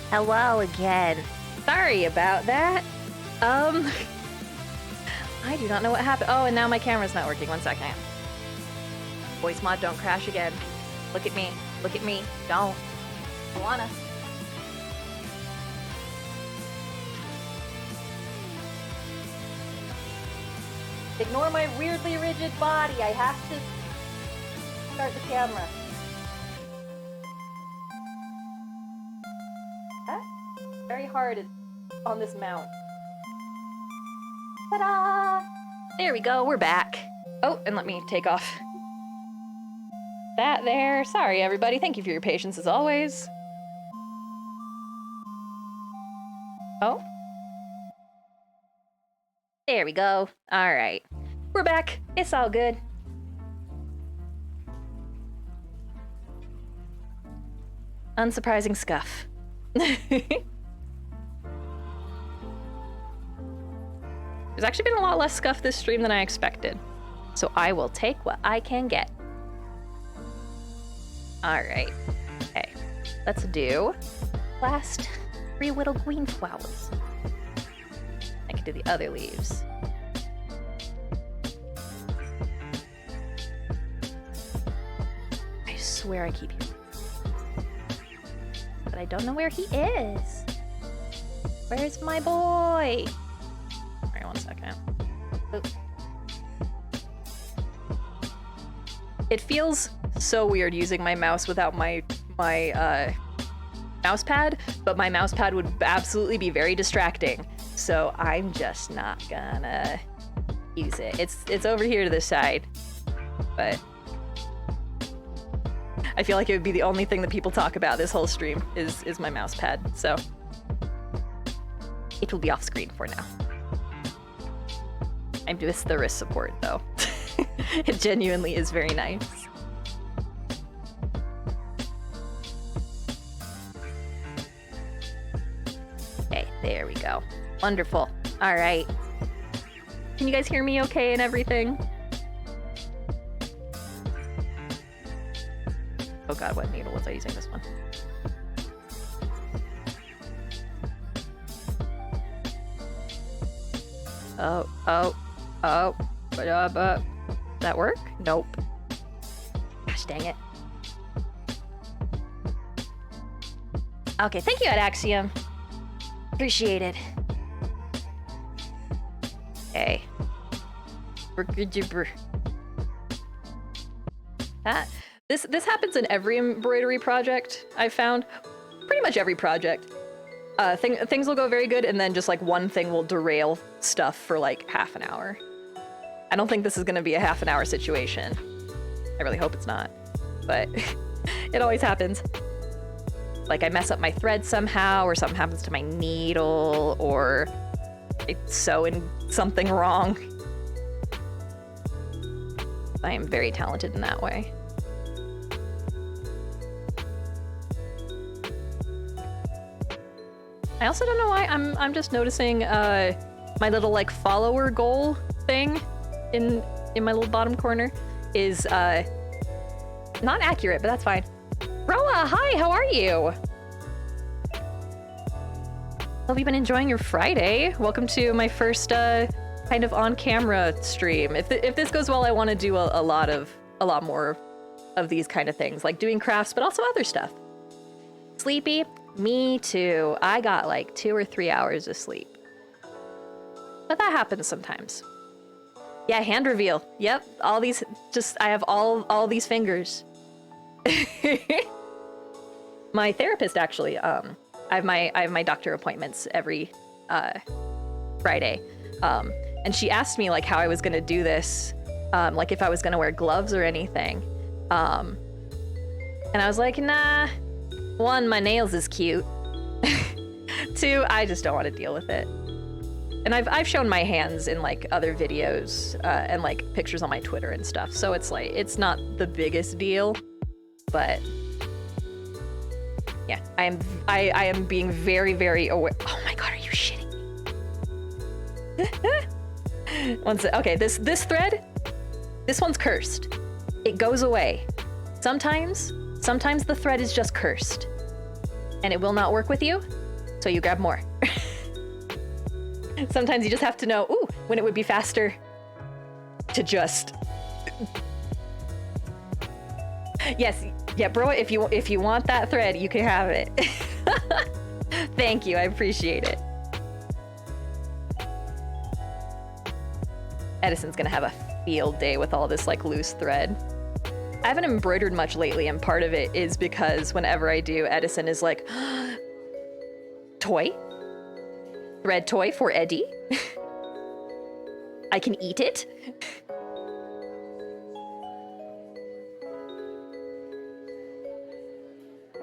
Hello again. Sorry about that. I do not know what happened. Oh, and now my camera's not working. 1 second. Voice mod, don't crash again. Look at me. Look at me. Don't. I wanna. Ignore my weirdly rigid body. I have to start the camera. Very hard on this mount. Ta-da! There we go, we're back. Oh, and let me take off that there. Sorry, everybody. Thank you for your patience, as always. Oh. There we go. All right. We're back. It's all good. Unsurprising scuff. There's actually been a lot less scuff this stream than I expected. So I will take what I can get. All right. Okay. Let's do last 3 little green flowers. I can do the other leaves. I swear I keep hearing. But I don't know where he is. Where's my boy? Alright, 1 second. Oop. It feels so weird using my mouse without my mouse pad, but my mouse pad would absolutely be very distracting. So I'm just not gonna use it. It's over here to this side, but I feel like it would be the only thing that people talk about this whole stream is my mouse pad. So it will be off screen for now. I'm just the wrist support though. It genuinely is very nice. Okay, there we go. Wonderful. All right. Can you guys hear me okay and everything? Oh god, what needle was I using this one? Oh. That work? Nope. Gosh dang it. Okay, thank you, Adaxium. Appreciate it. Okay. This happens in every embroidery project I've found. Pretty much every project. Things will go very good, and then just like one thing will derail stuff for like half an hour. I don't think this is gonna be a half an hour situation. I really hope it's not, but it always happens. Like I mess up my thread somehow, or something happens to my needle, or I sew in something wrong. I am very talented in that way. I also don't know why I'm just noticing my little like follower goal thing in my little bottom corner is not accurate, but that's fine. Roa, hi, how are you? Hope you've been enjoying your Friday. Welcome to my first kind of on-camera stream. If this goes well, I want to do a lot more of these kind of things, like doing crafts, but also other stuff. Sleepy? Me too. I got like 2 or 3 hours of sleep. But that happens sometimes. Yeah, hand reveal. Yep, all these, I have all these fingers. My therapist actually, I have my doctor appointments every Friday. And she asked me like how I was gonna do this, like if I was gonna wear gloves or anything. And I was like, nah. 1, my nails is cute. 2, I just don't want to deal with it. And I've shown my hands in like other videos and like pictures on my Twitter and stuff. So it's like, it's not the biggest deal, but yeah, I am being very, very aware. Oh my god, are you shitting me? Okay, this thread, this one's cursed. It goes away. Sometimes the thread is just cursed and it will not work with you. so you grab more. Sometimes you just have to know, ooh, when it would be faster to just... Yes, yeah, bro, if you want that thread, you can have it. Thank you, I appreciate it. Edison's gonna have a field day with all this like loose thread. I haven't embroidered much lately, and part of it is because whenever I do, Edison is like, toy? Thread toy for Eddie? I can eat it?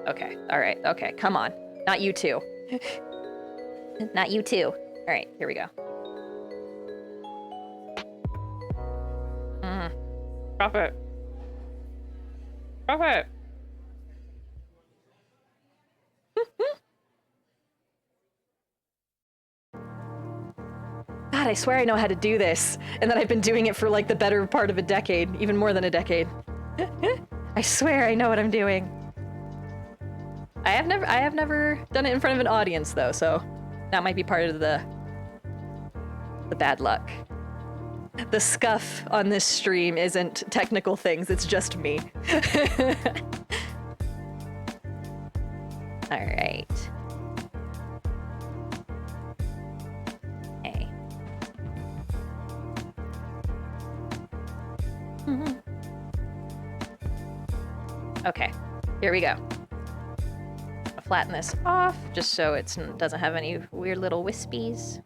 Okay, all right, okay, come on. Not you two. Not you too. All right, here we go. Stop it. Stop it. God, I swear I know how to do this, and that I've been doing it for like the better part of a decade, even more than a decade. I swear I know what I'm doing. I have never done it in front of an audience though, so that might be part of the bad luck. The scuff on this stream isn't technical things, it's just me. All right. Hey. Okay, here we go. I'll flatten this off just so it doesn't have any weird little wispies.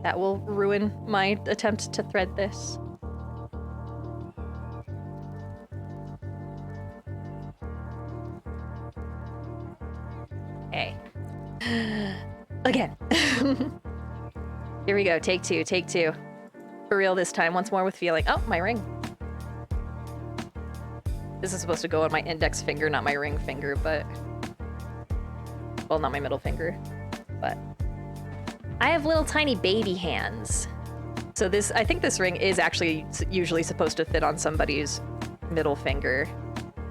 That will ruin my attempt to thread this. Okay. Again. Here we go, take two, take two. For real this time, once more with feeling. Oh, my ring. This is supposed to go on my index finger, not my ring finger, but... Well, not my middle finger, but... I have little tiny baby hands. So this, I think this ring is actually usually supposed to fit on somebody's middle finger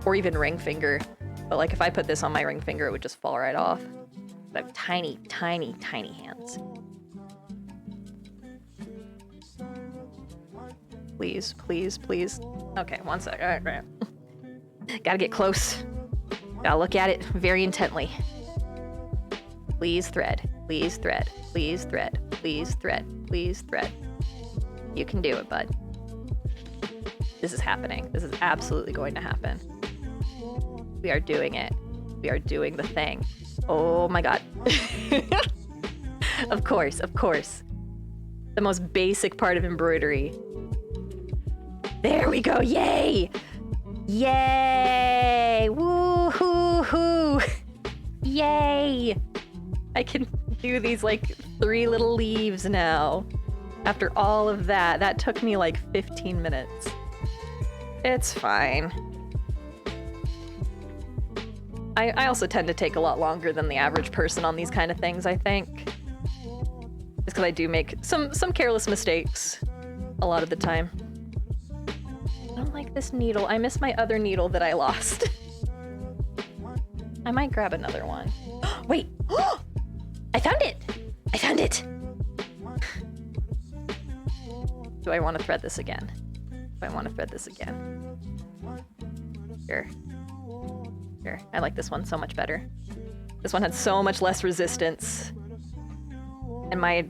or even ring finger. But like if I put this on my ring finger, it would just fall right off. I have tiny, tiny, tiny hands. Please, please, please. Okay, one sec. All right. Gotta get close. Gotta look at it very intently. Please thread. Please thread. Please thread. Please thread. Please thread. You can do it, bud. This is happening. This is absolutely going to happen. We are doing it. We are doing the thing. Oh my god. Of course, of course. The most basic part of embroidery. There we go. Yay! Yay! Woo-hoo-hoo! Yay! I can do these like 3 little leaves now. After all of that, that took me like 15 minutes. It's fine. I also tend to take a lot longer than the average person on these kind of things, I think. Just because I do make some careless mistakes a lot of the time. I don't like this needle. I miss my other needle that I lost. I might grab another one. Wait! I found it! I found it! Do I want to thread this again? Do I want to thread this again? Sure. Sure. I like this one so much better. This one had so much less resistance. And I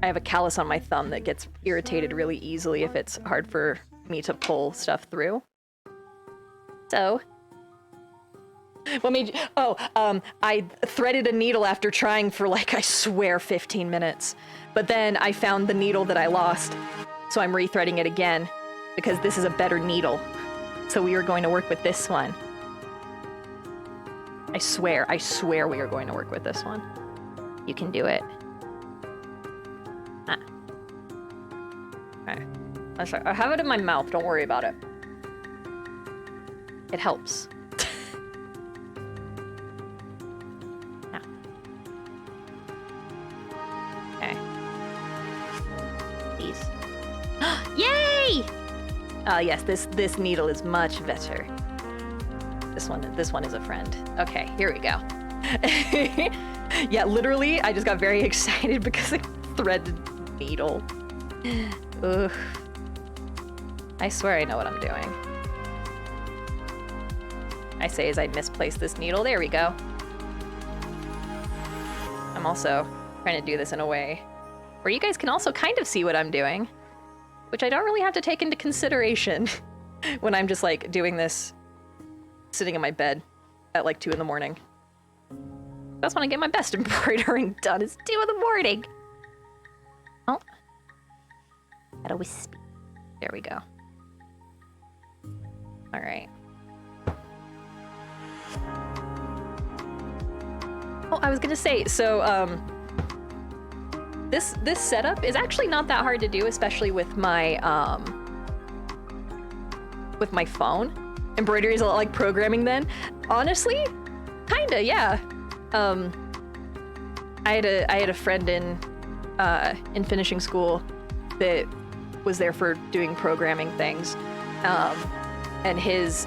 have a callus on my thumb that gets irritated really easily if it's hard for me to pull stuff through. So... What made you... Oh, I threaded a needle after trying for like, I swear, 15 minutes. But then I found the needle that I lost. So I'm rethreading it again because this is a better needle. So we are going to work with this one. I swear we are going to work with this one. You can do it. Ah. Okay. I have it in my mouth, don't worry about it. It helps. Ah. Okay. Please. Yay! Yes, this needle is much better. This one is a friend. Okay, here we go. Yeah, literally, I just got very excited because I threaded needle. Ugh. I swear I know what I'm doing. I say as I misplace this needle. There we go. I'm also trying to do this in a way where you guys can also kind of see what I'm doing, which I don't really have to take into consideration when I'm just like doing this sitting in my bed at like 2 in the morning. That's when I get my best embroidering done. It's 2 in the morning. Oh. Gotta wisp. There we go. All right. Oh, I was gonna say, so this setup is actually not that hard to do, especially with my phone. Embroidery is a lot like programming then. Honestly, kinda, yeah. I had a friend in finishing school that was there for doing programming things. And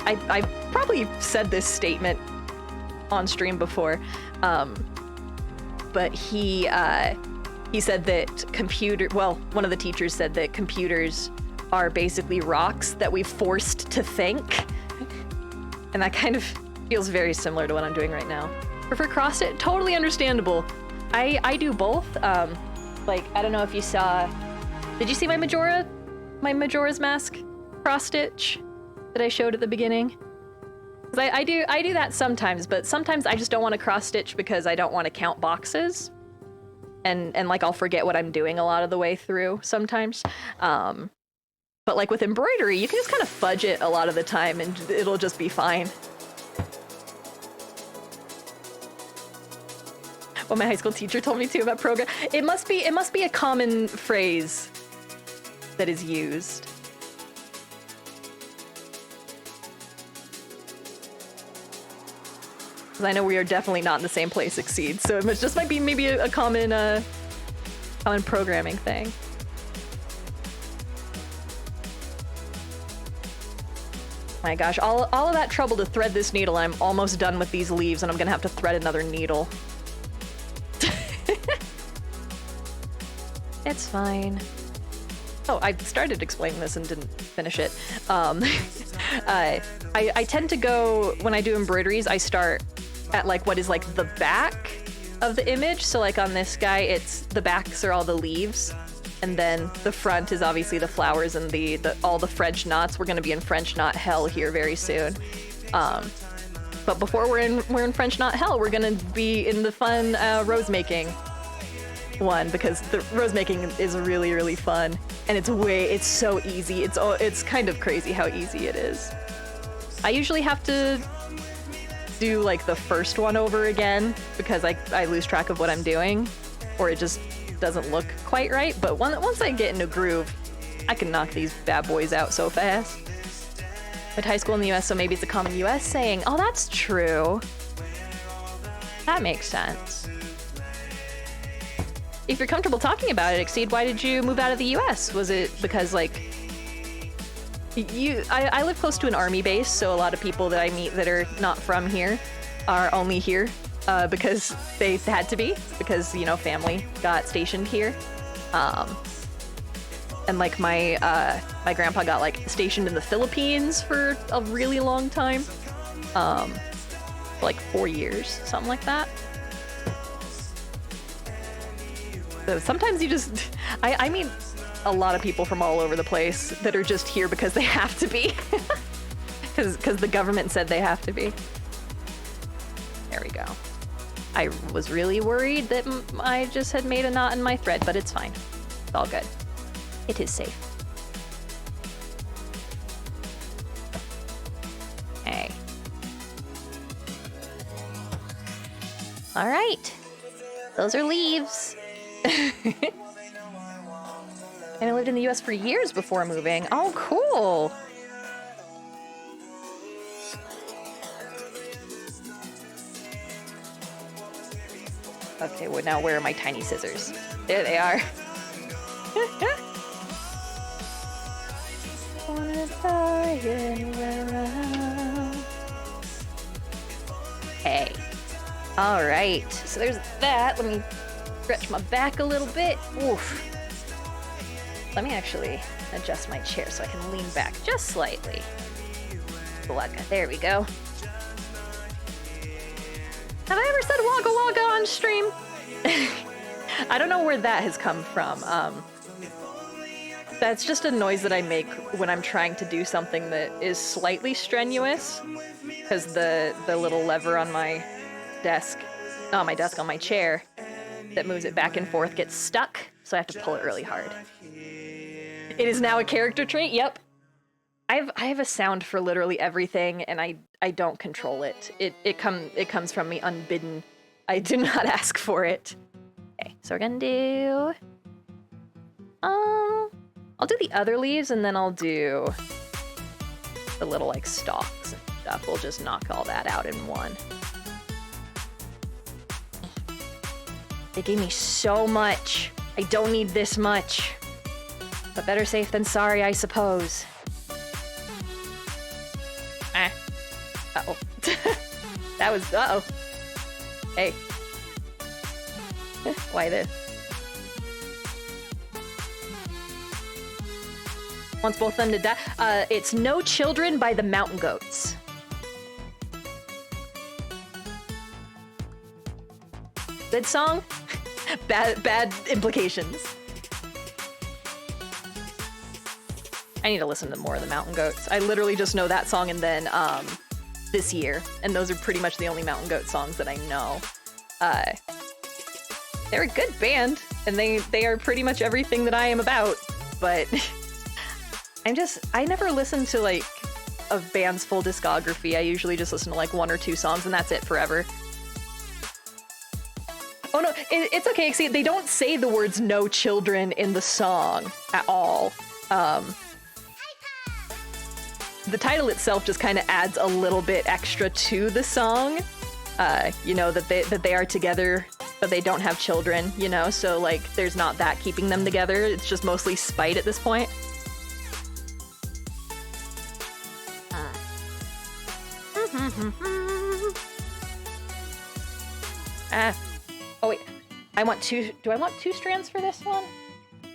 I probably said this statement on stream before, but he said that one of the teachers said that computers are basically rocks that we've forced to think. And that kind of feels very similar to what I'm doing right now. Prefer cross-stitch, totally understandable. I do both. Like, I don't know if you saw, did you see my Majora's Mask cross-stitch that I showed at the beginning? Because I do that sometimes, but sometimes I just don't want to cross-stitch because I don't want to count boxes. And like I'll forget what I'm doing a lot of the way through sometimes. But like with embroidery, you can just kind of fudge it a lot of the time and it'll just be fine. What my high school teacher told me too about program. It must be a common phrase that is used. Because I know we are definitely not in the same place, Exceed. So it just might be maybe a common programming thing. My gosh, all of that trouble to thread this needle, I'm almost done with these leaves and I'm gonna have to thread another needle. It's fine. Oh, I started explaining this and didn't finish it. I tend to go, when I do embroideries, I start at like what is like the back of the image. So like on this guy, the backs are all the leaves. And then the front is obviously the flowers and all the French knots. We're gonna be in French knot hell here very soon. But before we're in French knot hell, we're gonna be in the fun rose making one, because the rose making is really, really fun. And it's so easy. It's kind of crazy how easy it is. I usually have to do like the first one over again because I lose track of what I'm doing, or it just doesn't look quite right. But once I get in a groove, I can knock these bad boys out so fast. Went to high school in the US, so maybe it's a common US saying. Oh, that's true. That makes sense. If you're comfortable talking about it, Exceed, why did you move out of the US? Was it because like I live close to an army base, so a lot of people that I meet that are not from here are only here because they had to be, because, you know, family got stationed here. And like my grandpa got like stationed in the Philippines for a really long time. Like 4 years, something like that. So sometimes you just, I meet a lot of people from all over the place that are just here because they have to be. Because the government said they have to be. There we go. I was really worried that I just had made a knot in my thread, but it's fine. It's all good. It is safe. Hey. All right. Those are leaves. And I lived in the US for years before moving. Oh, cool. Okay, well now where are my tiny scissors? There they are. Hey. All right, so there's that. Let me stretch my back a little bit. Oof. Let me actually adjust my chair so I can lean back just slightly. There we go. Have I ever said wagga wagga on stream? I don't know where that has come from. That's just a noise that I make when I'm trying to do something that is slightly strenuous, because the little lever on my desk, on my chair, that moves it back and forth gets stuck, so I have to pull it really hard. It is now a character trait, yep. I have a sound for literally everything, and I don't control it. It comes from me unbidden. I do not ask for it. Okay, so we're gonna do... I'll do the other leaves, and then I'll do the little, like, stalks and stuff. We'll just knock all that out in one. They gave me so much. I don't need this much. But better safe than sorry, I suppose. Ah. Uh-oh. That was... Uh-oh. Hey. Why this? Wants both of them to die. It's No Children by the Mountain Goats. Good song? Bad implications. I need to listen to more of the Mountain Goats. I literally just know that song and then This Year, and those are pretty much the only Mountain Goat songs that I know. They're a good band, and they are pretty much everything that I am about, but I never listen to like a band's full discography. I usually just listen to like 1 or 2 songs, and that's it forever. Oh no, it's okay. See, they don't say the words "no children" in the song at all. The title itself just kind of adds a little bit extra to the song. You know, that they are together, but they don't have children, you know? So like there's not that keeping them together. It's just mostly spite at this point. Oh wait, I want 2, do I want 2 strands for this one?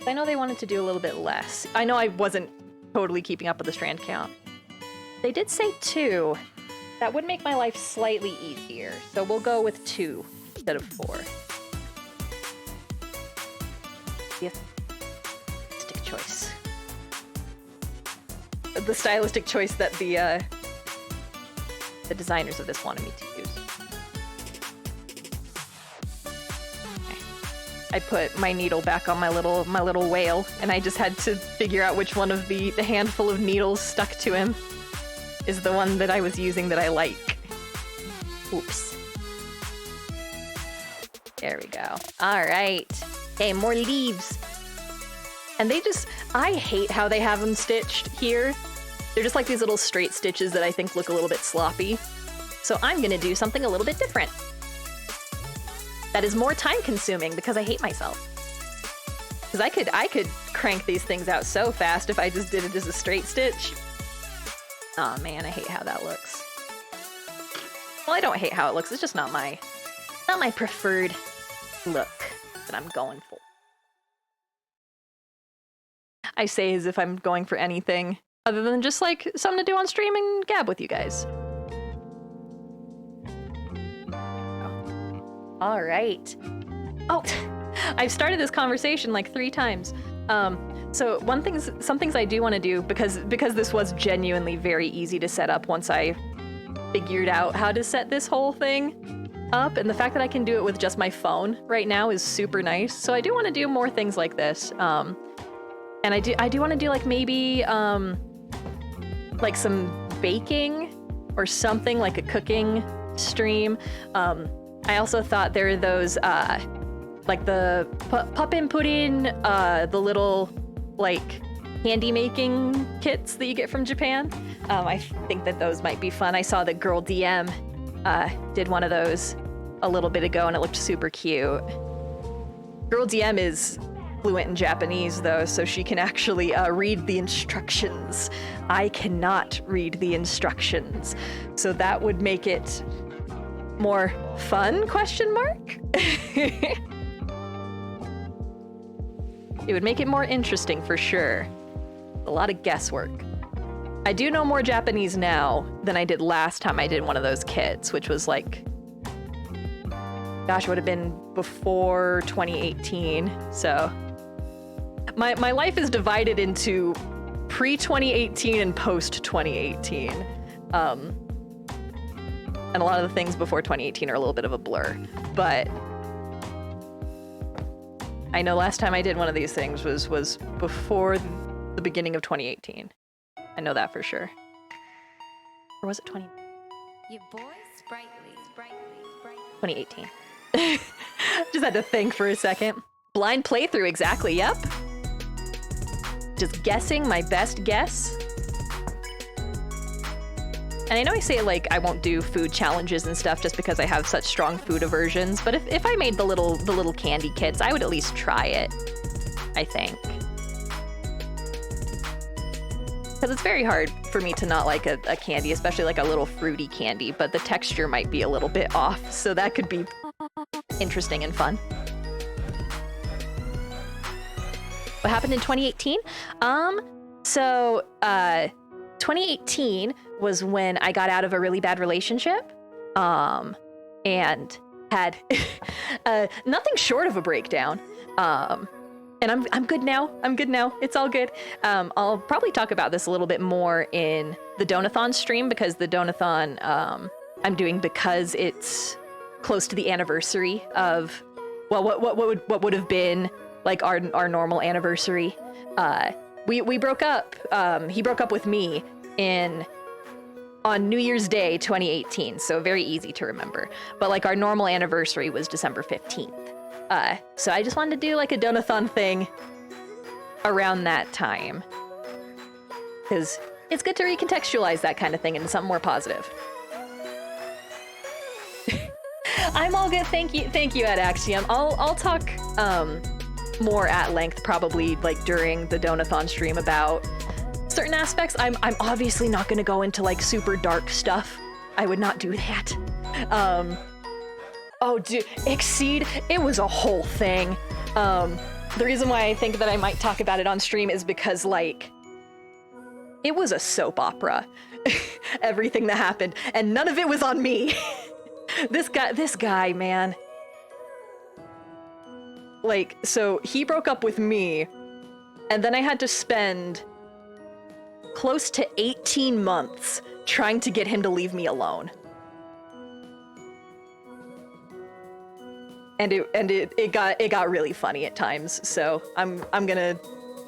I know they wanted to do a little bit less. I know I wasn't totally keeping up with the strand count. They did say 2. That would make my life slightly easier, so we'll go with 2 instead of 4. Yes. Stylistic choice. The stylistic choice that the designers of this wanted me to use. Okay. I put my needle back on my little whale, and I just had to figure out which one of the handful of needles stuck to him is the one that I was using that I like. Oops. There we go. All right. Okay, more leaves. And I hate how they have them stitched here. They're just like these little straight stitches that I think look a little bit sloppy. So I'm gonna do something a little bit different. That is more time consuming because I hate myself. Because I could crank these things out so fast if I just did it as a straight stitch. Aw, oh, man, I hate how that looks. Well, I don't hate how it looks. It's just not my preferred look that I'm going for. I say as if I'm going for anything other than just like something to do on stream and gab with you guys. All right. Oh, I've started this conversation like 3 times. So some things I do want to do because this was genuinely very easy to set up once I figured out how to set this whole thing up, and the fact that I can do it with just my phone right now is super nice. So I do want to do more things like this. And I do want to do like maybe like some baking or something, like a cooking stream. I also thought there are those like the puppin pudding, the little like candy making kits that you get from Japan. I think that those might be fun. I saw that Girl DM did one of those a little bit ago and it looked super cute. Girl DM is fluent in Japanese though, so she can actually read the instructions. I cannot read the instructions, so that would make it more fun, question mark? It would make it more interesting for sure. A lot of guesswork. I do know more Japanese now than I did last time I did one of those kits, which was like, gosh, it would have been before 2018. So my life is divided into pre-2018 and post-2018. And a lot of the things before 2018 are a little bit of a blur, but I know last time I did one of these things was before the beginning of 2018. I know that for sure. Or was it 2018? Just had to think for a second. Blind playthrough, exactly, yep. Just guessing my best guess. And I know I say like I won't do food challenges and stuff just because I have such strong food aversions, but if I made the little candy kits, I would at least try it, I think. Because it's very hard for me to not like a candy, especially like a little fruity candy, but the texture might be a little bit off, so that could be interesting and fun. What happened in 2018? 2018 was when I got out of a really bad relationship, and had nothing short of a breakdown. And I'm good now. It's all good. I'll probably talk about this a little bit more in the Donathon stream, because the Donathon I'm doing because it's close to the anniversary of, well, what would have been like our normal anniversary. We broke up. He broke up with me on New Year's Day 2018, so very easy to remember. But like our normal anniversary was December 15th. So I just wanted to do like a Donathon thing around that time, because it's good to recontextualize that kind of thing into something more positive. I'm all good, thank you, Ad Axiom. I'll talk more at length probably like during the Donathon stream about certain aspects. I'm obviously not going to go into like super dark stuff. I would not do that. Oh, dude, Exceed, it was a whole thing. The reason why I think that I might talk about it on stream is because, like, it was a soap opera, everything that happened, and none of it was on me. This guy, man. Like, so he broke up with me, and then I had to spend close to 18 months trying to get him to leave me alone. And it got really funny at times, so I'm gonna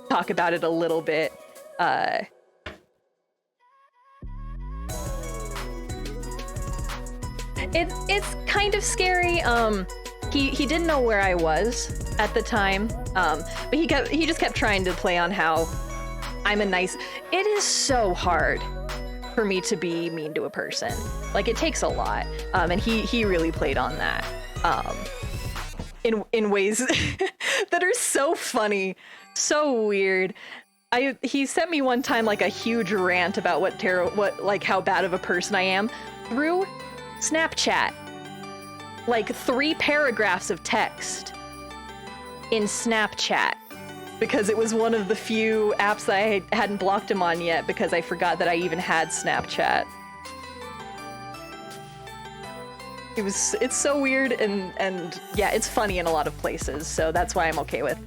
talk about it a little bit. It's kind of scary. He didn't know where I was at the time, but he just kept trying to play on how I'm a nice. It is so hard for me to be mean to a person. Like, it takes a lot, and he really played on that. In ways that are so funny, so weird. He sent me one time like a huge rant about how bad of a person I am through Snapchat. Like 3 paragraphs of text in Snapchat, because it was one of the few apps that I hadn't blocked him on yet, because I forgot that I even had Snapchat. It's so weird, and yeah, it's funny in a lot of places, so that's why I'm okay with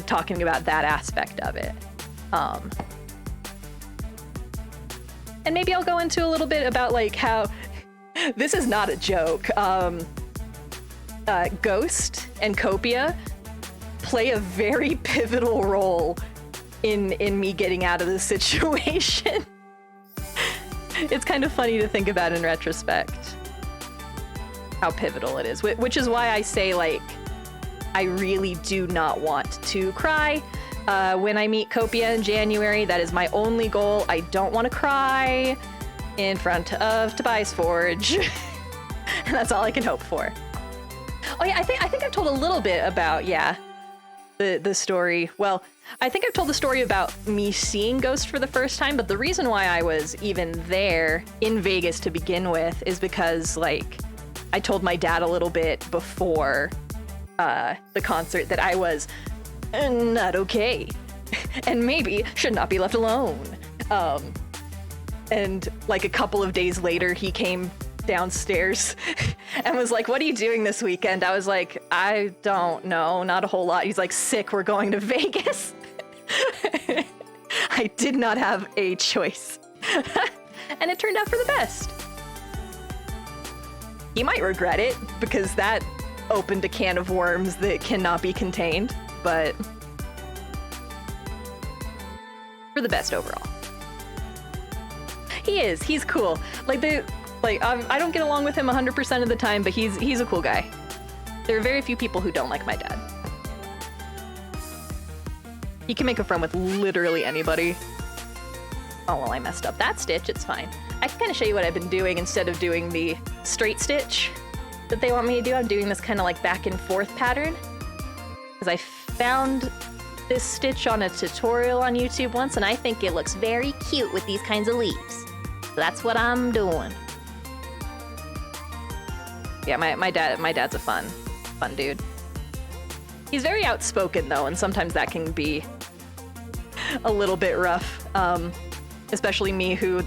talking about that aspect of it. And maybe I'll go into a little bit about like how this is not a joke. Ghost and Copia play a very pivotal role in me getting out of this situation. It's kind of funny to think about in retrospect how pivotal it is, which is why I say, like, I really do not want to cry when I meet Copia in January. That is my only goal. I don't want to cry in front of Tobias Forge. And that's all I can hope for. Oh yeah, I think I've told a little bit about, the story. Well, I think I've told the story about me seeing Ghost for the first time, but the reason why I was even there in Vegas to begin with is because, like, I told my dad a little bit before the concert that I was not okay and maybe should not be left alone. And like a couple of days later, he came downstairs and was like, "What are you doing this weekend?" I was like, "I don't know, not a whole lot." He's like, "Sick, we're going to Vegas." I did not have a choice. And it turned out for the best. He might regret it because that opened a can of worms that cannot be contained, but for the best overall. He's cool. I don't get along with him 100% of the time, but he's a cool guy. There are very few people who don't like my dad. He can make a friend with literally anybody. Oh, well, I messed up that stitch. It's fine. I can kind of show you what I've been doing instead of doing the straight stitch that they want me to do. I'm doing this kind of like back and forth pattern because I found this stitch on a tutorial on YouTube once, and I think it looks very cute with these kinds of leaves. So that's what I'm doing. Yeah, my dad's a fun dude. He's very outspoken though, and sometimes that can be a little bit rough. Especially me who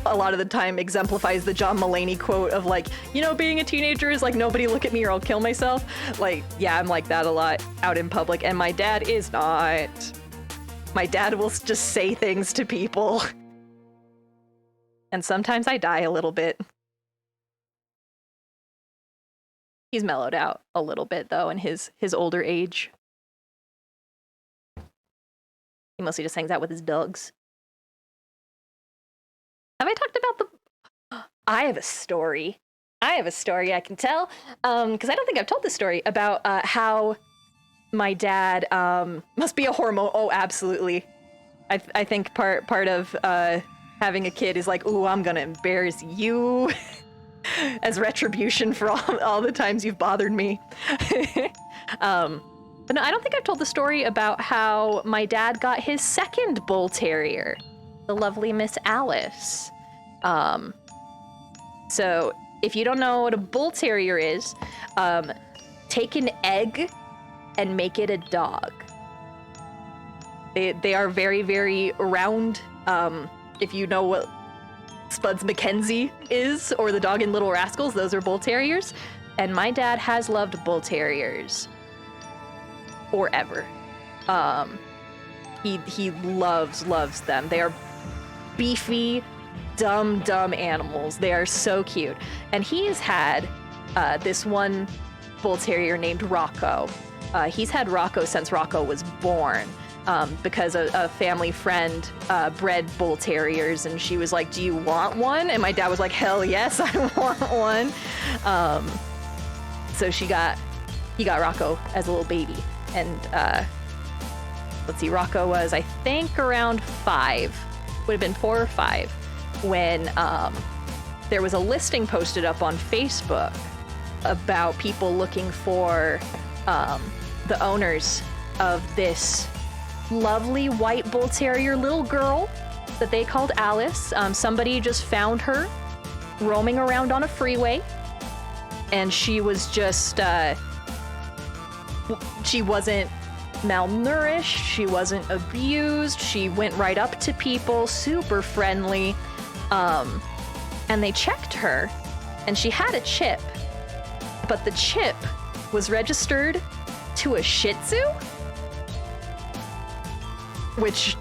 a lot of the time exemplifies the John Mulaney quote of like, you know, being a teenager is like, nobody look at me or I'll kill myself. Like, yeah, I'm like that a lot out in public, and my dad is not. My dad will just say things to people. And sometimes I die a little bit. He's mellowed out a little bit though in his older age. He mostly just hangs out with his dogs. Have I talked about the... I have a story I can tell, because I don't think I've told this story about how my dad must be a hormone. Oh, absolutely. I think part of having a kid is like, ooh, I'm gonna embarrass you as retribution for all the times you've bothered me. But no, I don't think I've told the story about how my dad got his second bull terrier, the lovely Miss Alice. So if you don't know what a bull terrier is, take an egg and make it a dog. They are very, very round. If you know what Spuds MacKenzie is, or the dog in Little Rascals, those are bull terriers. And my dad has loved bull terriers forever. He loves them. They are beefy, dumb animals. They are so cute. And he's had this one bull terrier named Rocco. He's had Rocco since Rocco was born. Because a family friend bred bull terriers, and she was like, "Do you want one?" And my dad was like, "Hell yes, I want one." So he got Rocco as a little baby, and let's see, Rocco was, I think, around 5, would have been 4 or 5, when there was a listing posted up on Facebook about people looking for the owners of this lovely white bull terrier little girl that they called Alice. Somebody just found her roaming around on a freeway, and she was just she wasn't malnourished, she wasn't abused, she went right up to people, super friendly, and they checked her, and she had a chip, but the chip was registered to a Shih Tzu, which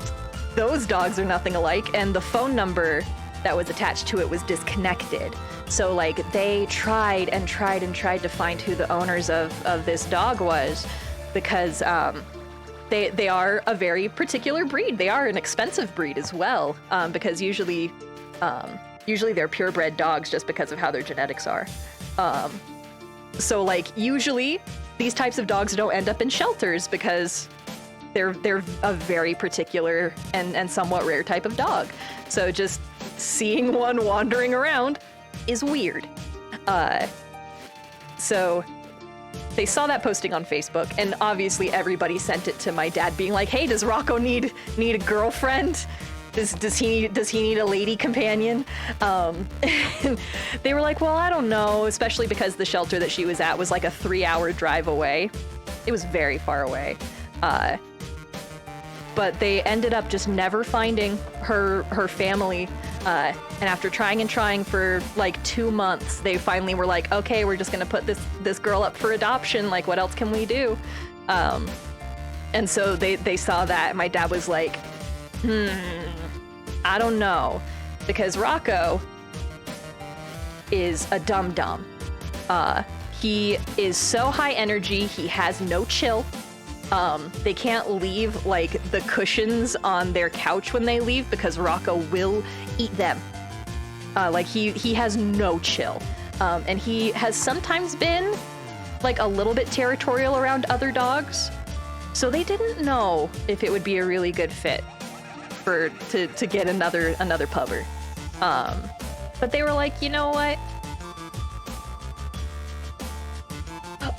those dogs are nothing alike, and the phone number that was attached to it was disconnected. So like they tried to find who the owners of this dog was, because they are a very particular breed. They are an expensive breed as well, because usually they're purebred dogs just because of how their genetics are. So like usually these types of dogs don't end up in shelters because they're a very particular and somewhat rare type of dog. So just seeing one wandering around is weird. So they saw that posting on Facebook, and obviously everybody sent it to my dad being like, "Hey, does Rocco need a girlfriend?" does he need a lady companion? They were like, well, I don't know, especially because the shelter that she was at was like a 3-hour drive away. It was very far away. But they ended up just never finding her family. And after trying and trying for like 2 months, they finally were like, okay, we're just gonna put this girl up for adoption. Like, what else can we do? And so they saw that. My dad was like, I don't know, because Rocco is a dum-dum. He is so high energy, he has no chill. They can't leave like the cushions on their couch when they leave because Rocco will eat them. Like he has no chill. And he has sometimes been like a little bit territorial around other dogs. So they didn't know if it would be a really good fit to get another pupper. But they were like, you know what?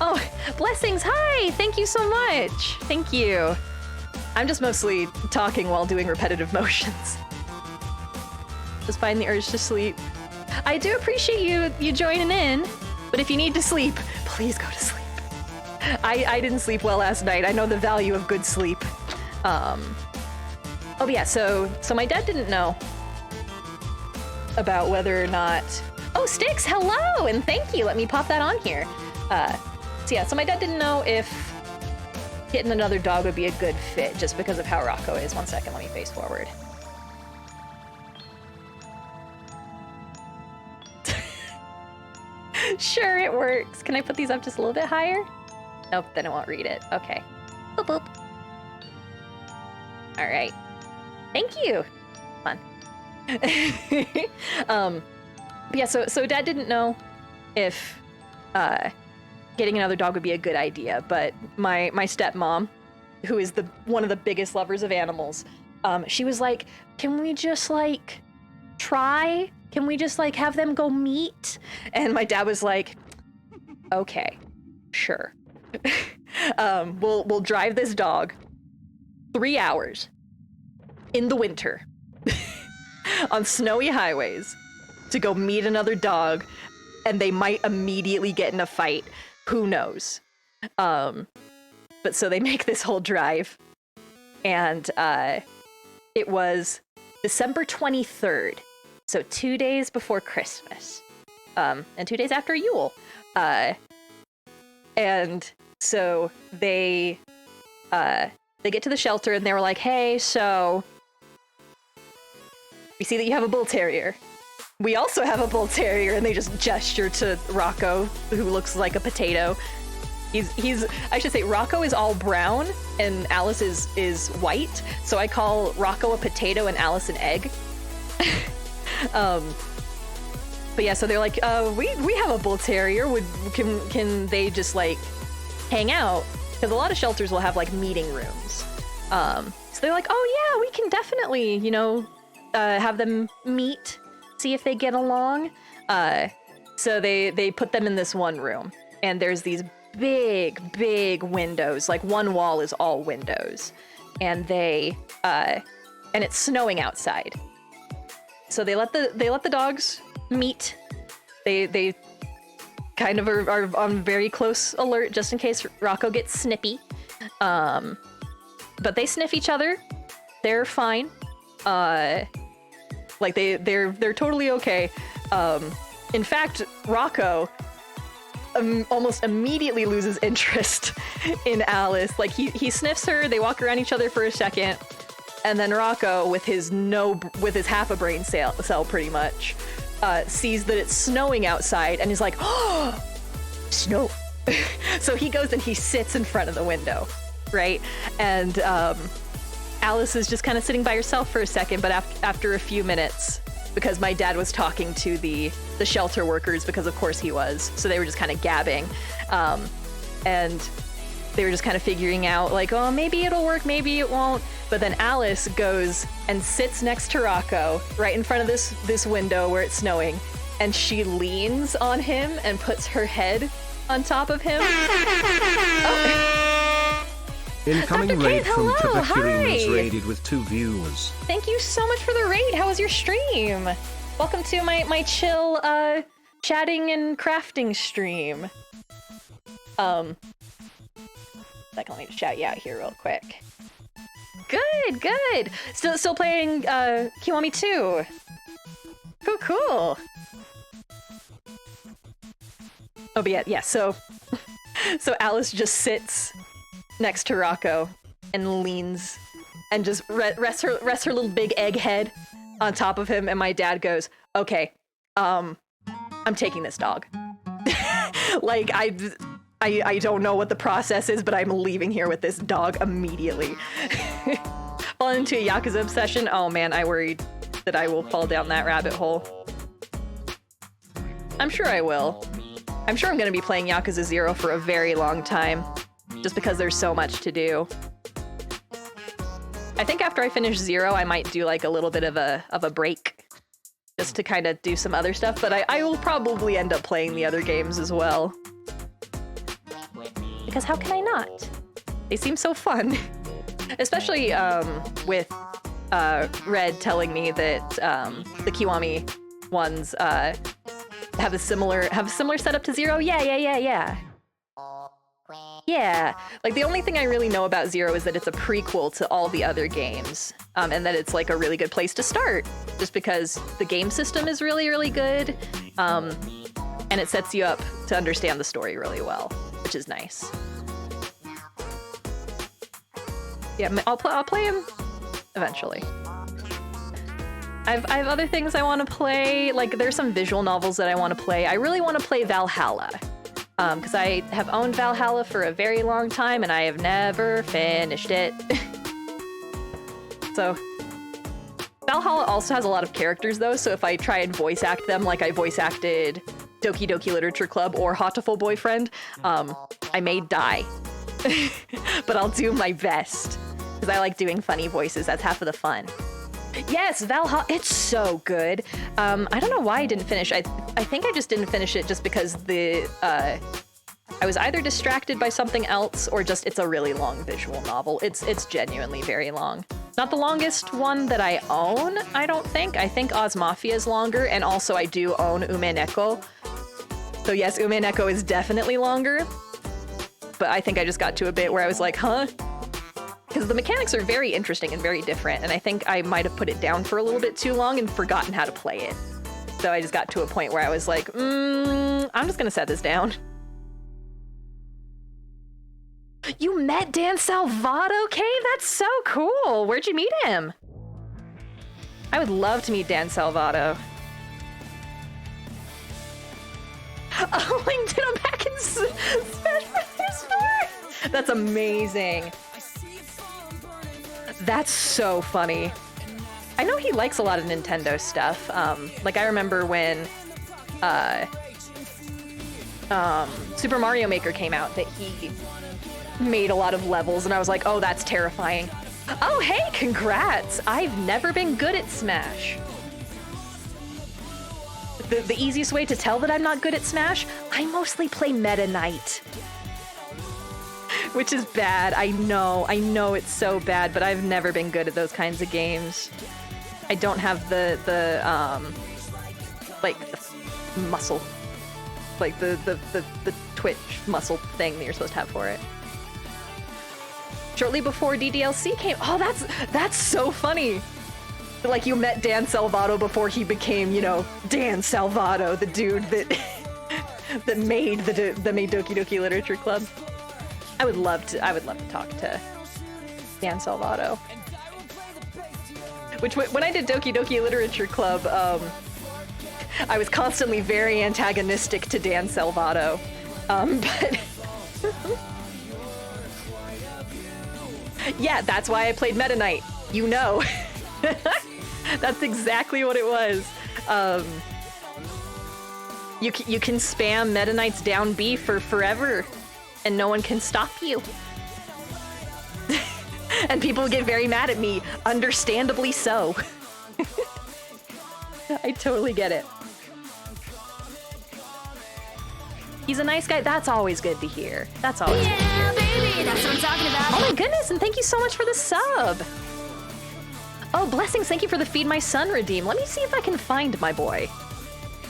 Oh, blessings. Hi. Thank you so much. Thank you. I'm just mostly talking while doing repetitive motions. Just find the urge to sleep. I do appreciate you joining in, but if you need to sleep, please go to sleep. I didn't sleep well last night. I know the value of good sleep. Oh yeah, so my dad didn't know about whether or not... Oh, Styx, hello, and thank you. Let me pop that on here. So my dad didn't know if getting another dog would be a good fit just because of how Rocco is. 1 second, let me face forward. Sure, it works. Can I put these up just a little bit higher? Nope, then it won't read it. Okay. Boop, boop. All right. Thank you. Fun. Yeah, so Dad didn't know if getting another dog would be a good idea, but my stepmom, who is one of the biggest lovers of animals, she was like, can we just like try? Can we just like have them go meet? And my dad was like, okay, sure. We'll drive this dog 3 hours in the winter on snowy highways to go meet another dog, and they might immediately get in a fight. Who knows? But so they make this whole drive, and it was December 23rd, so 2 days before Christmas, and 2 days after Yule. And so they get to the shelter and they were like, hey, so we see that you have a bull terrier. We also have a bull terrier. And they just gesture to Rocco, who looks like a potato. I should say Rocco is all brown and Alice is white. So I call Rocco a potato and Alice an egg. But yeah, so they're like, we have a bull terrier. Can they just like hang out? Because a lot of shelters will have like meeting rooms. So they're like, oh yeah, we can definitely, have them meet, see if they get along. So they put them in this one room, and there's these big windows. Like one wall is all windows, and and it's snowing outside. So they let the dogs meet. They kind of are on very close alert just in case Rocco gets snippy. But they sniff each other. They're fine. Like they're totally okay. In fact, Rocco almost immedly loses interest in Alice. Like he sniffs her. They walk around each other for a second, and then Rocco, with his half a brain cell pretty much, sees that it's snowing outside and is like, oh, snow. So he goes and he sits in front of the window, right? And Alice is just kind of sitting by herself for a second, but after a few minutes, because my dad was talking to the shelter workers, because of course he was, so they were just kind of gabbing, and they were just kind of figuring out like, oh, maybe it'll work, maybe it won't. But then Alice goes and sits next to Rocco right in front of this window where it's snowing, and she leans on him and puts her head on top of him. Oh. Incoming Dr. raid Kate, from hello, Kabakurinos hi. raided with 2 viewers. Thank you so much for the raid. How was your stream? Welcome to my chill chatting and crafting stream. Second, let me just shout you out here real quick. Good, good. Still playing Kiwami 2. Cool, cool. Oh, but yeah, so Alice just sits next to Rocco and leans and just rests her little big egg head on top of him, and my dad goes, "Okay, I'm taking this dog." Like I don't know what the process is, but I'm leaving here with this dog immediately. Fall into a Yakuza obsession? Oh man, I worried that I will fall down that rabbit hole. I'm sure I will. I'm sure I'm gonna be playing Yakuza 0 for a very long time, just because there's so much to do. I think after I finish 0, I might do like a little bit of a break, just to kind of do some other stuff, but I will probably end up playing the other games as well. Because how can I not? They seem so fun. Especially with Red telling me that the Kiwami ones have a similar setup to 0. Yeah. Yeah, like the only thing I really know about 0 is that it's a prequel to all the other games, and that it's like a really good place to start, just because the game system is really, really good, and it sets you up to understand the story really well, which is nice. Yeah, I'll play him eventually. I have other things I want to play, like there's some visual novels that I want to play. I really want to play Valhalla. Because I have owned Valhalla for a very long time and I have never finished it. So, Valhalla also has a lot of characters though, so if I try and voice act them like I voice acted Doki Doki Literature Club or Hatoful Boyfriend, I may die. But I'll do my best, because I like doing funny voices, that's half of the fun. Yes, Valhalla, it's so good. I don't know why I didn't finish. I think I just didn't finish it just because I was either distracted by something else or just it's a really long visual novel. It's genuinely very long. Not the longest one that I own, I don't think. I think Oz Mafia is longer, and also I do own Umeneko. So yes, Umeneko is definitely longer, but I think I just got to a bit where I was like, huh? Because the mechanics are very interesting and very different, and I think I might have put it down for a little bit too long and forgotten how to play it. So I just got to a point where I was like, I'm just gonna set this down. You met Dan Salvato, Cave? That's so cool! Where'd you meet him? I would love to meet Dan Salvato. Oh, LinkedIn, I'm back in Smash Brothers 4! That's amazing. That's so funny. I know he likes a lot of Nintendo stuff. Like I remember when Super Mario Maker came out that he made a lot of levels and I was like, oh, that's terrifying. Oh, hey, congrats! I've never been good at Smash. The easiest way to tell that I'm not good at Smash, I mostly play Meta Knight. Which is bad, I know it's so bad, but I've never been good at those kinds of games. I don't have the muscle, like the twitch muscle thing that you're supposed to have for it. Shortly before DDLC came, oh, that's so funny. Like you met Dan Salvato before he became, you know, Dan Salvato, the dude that that made Doki Doki Literature Club. I would love to talk to Dan Salvato. Which, when I did Doki Doki Literature Club, I was constantly very antagonistic to Dan Salvato. But yeah, that's why I played Meta Knight. You know. That's exactly what it was. You can spam Meta Knight's down B for forever. And no one can stop you. And people get very mad at me, understandably so. I totally get it. He's a nice guy. That's always good to hear. That's always good to hear. Yeah, baby, that's what I'm talking about. Oh my goodness, and thank you so much for the sub. Oh, blessings, thank you for the Feed My Son redeem. Let me see if I can find my boy.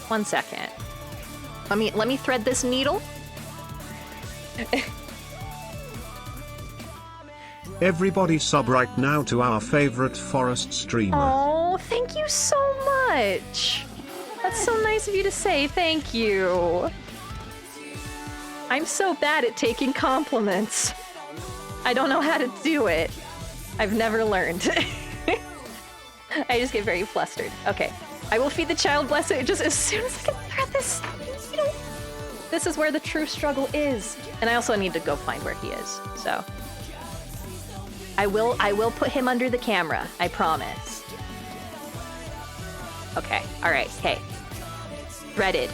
1 second. Let me thread this needle. Everybody sub right now to our favorite forest streamer. Oh, thank you so much. That's so nice of you to say. Thank you. I'm so bad at taking compliments. I don't know how to do it. I've never learned. I just get very flustered. Okay, I will feed the child blessing just as soon as I can thread this. You know, this is where the true struggle is. And I also need to go find where he is, so. I will put him under the camera, I promise. Okay, all right, hey. Threaded,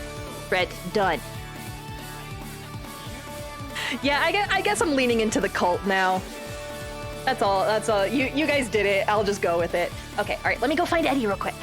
done. Yeah, I guess I'm leaning into the cult now. That's all, you guys did it, I'll just go with it. Okay, all right, let me go find Eddie real quick.